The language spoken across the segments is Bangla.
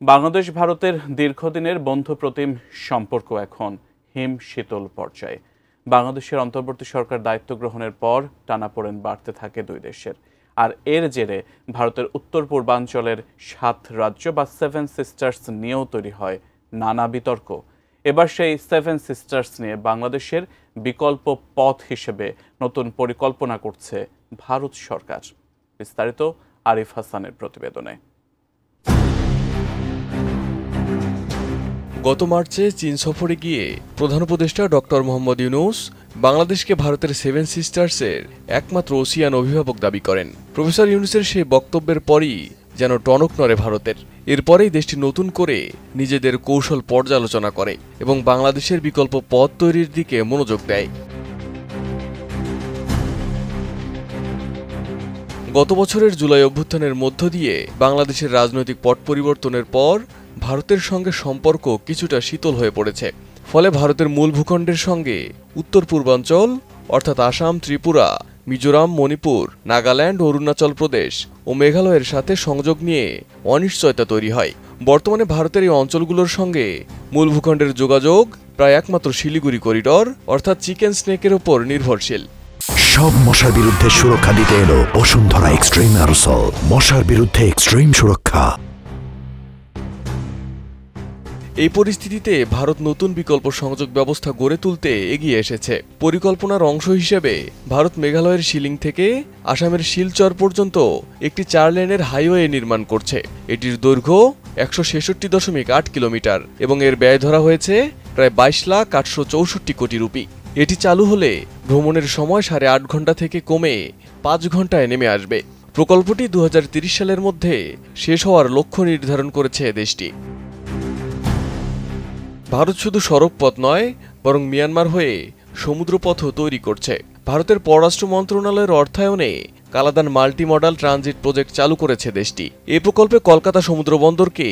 বাংলাদেশ ভারতের দীর্ঘদিনের বন্ধুপ্রতিম সম্পর্ক এখন হিম শীতল পর্যায়ে। বাংলাদেশের অন্তর্বর্তী সরকার দায়িত্ব গ্রহণের পর টানাপোড়েন বাড়তে থাকে দুই দেশের। আর এর জেরে ভারতের উত্তর পূর্বাঞ্চলের ৭ রাজ্য বা 7 সিস্টার্স নিয়েও তৈরি হয় নানা বিতর্ক। এবার সেই 7 সিস্টার্স নিয়ে বাংলাদেশের বিকল্প পথ হিসেবে নতুন পরিকল্পনা করছে ভারত সরকার। বিস্তারিত আরিফ হাসানের প্রতিবেদনে। গত মার্চে চীন সফরে গিয়ে প্রধান উপদেষ্টা ডক্টর মোহাম্মদ ইউনূস বাংলাদেশকে ভারতের 7 সিস্টার্সের একমাত্র ওসিয়ান অভিভাবক দাবি করেন। প্রফেসর ইউনূসের সেই বক্তব্যের পরই যেন টনক নড়ে ভারতের। এরপরেই দেশটি নতুন করে নিজেদের কৌশল পর্যালোচনা করে এবং বাংলাদেশের বিকল্প পথ তৈরির দিকে মনোযোগ দেয়। গত বছরের জুলাই অভ্যুত্থানের মধ্য দিয়ে বাংলাদেশের রাজনৈতিক পট পরিবর্তনের পর ভারতের সঙ্গে সম্পর্ক কিছুটা শীতল হয়ে পড়েছে। ফলে ভারতের মূল ভূখণ্ডের সঙ্গে উত্তর পূর্বাঞ্চল অর্থাৎ আসাম, ত্রিপুরা, মিজোরাম, মণিপুর, নাগাল্যান্ড, অরুণাচল প্রদেশ ও মেঘালয়ের সাথে সংযোগ নিয়ে অনিশ্চয়তা তৈরি হয়। বর্তমানে ভারতের এই অঞ্চলগুলোর সঙ্গে মূল ভূখণ্ডের যোগাযোগ প্রায় একমাত্র শিলিগুড়ি করিডর অর্থাৎ চিকেন স্নেকের ওপর নির্ভরশীল। সব মশার বিরুদ্ধে সুরক্ষা দিতে এলো বসুন্ধরা এক্সট্রিম অ্যারোসল, মশার বিরুদ্ধে এক্সট্রিম সুরক্ষা। এই পরিস্থিতিতে ভারত নতুন বিকল্প সংযোগ ব্যবস্থা গড়ে তুলতে এগিয়ে এসেছে। পরিকল্পনার অংশ হিসেবে ভারত মেঘালয়ের শিলিং থেকে আসামের শিলচর পর্যন্ত একটি 4 লেনের হাইওয়ে নির্মাণ করছে। এটির দৈর্ঘ্য 166.8 কিলোমিটার এবং এর ব্যয় ধরা হয়েছে প্রায় 22,864 কোটি রুপি। এটি চালু হলে ভ্রমণের সময় 8.5 ঘন্টা থেকে কমে 5 ঘন্টায় নেমে আসবে। প্রকল্পটি 2030 সালের মধ্যে শেষ হওয়ার লক্ষ্য নির্ধারণ করেছে দেশটি। ভারত শুধু সড়কপথ নয় বরং মিয়ানমার হয়ে সমুদ্রপথও তৈরি করছে। ভারতের পররাষ্ট্র মন্ত্রণালয়ের অর্থায়নে Kaladan multi modal transit project চালু করেছে দেশটি। এই প্রকল্পে কলকাতা সমুদ্র বন্দরকে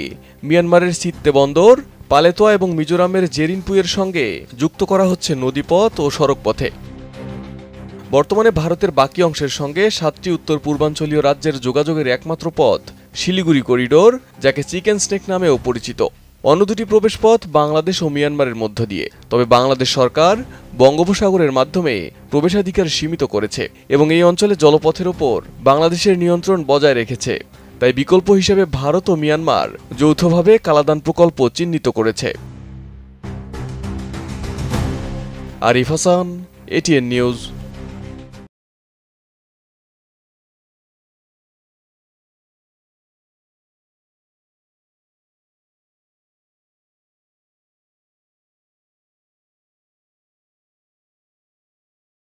মিয়ানমারের সিত্তে বন্দর, পালেতোয়া এবং মিজোরামের জেরিনপুয়ের সঙ্গে যুক্ত করা হচ্ছে নদীপথ ও সড়কপথে। বর্তমানে ভারতের বাকি অংশের সঙ্গে 7টি উত্তর পূর্বাঞ্চলীয় রাজ্যের যোগাযোগের একমাত্র পথ শিলিগুড়ি করিডোর, যাকে চিকেন স্নেক নামেও পরিচিত। অন্য দুটি প্রবেশপথ বাংলাদেশ ও মিয়ানমারের মধ্য দিয়ে। তবে বাংলাদেশ সরকার বঙ্গোপসাগরের মাধ্যমে প্রবেশাধিকার সীমিত করেছে এবং এই অঞ্চলে জলপথের ওপর বাংলাদেশের নিয়ন্ত্রণ বজায় রেখেছে। তাই বিকল্প হিসেবে ভারত ও মিয়ানমার যৌথভাবে কালাদান প্রকল্প চিহ্নিত করেছে। Arif Hasan, ATN news.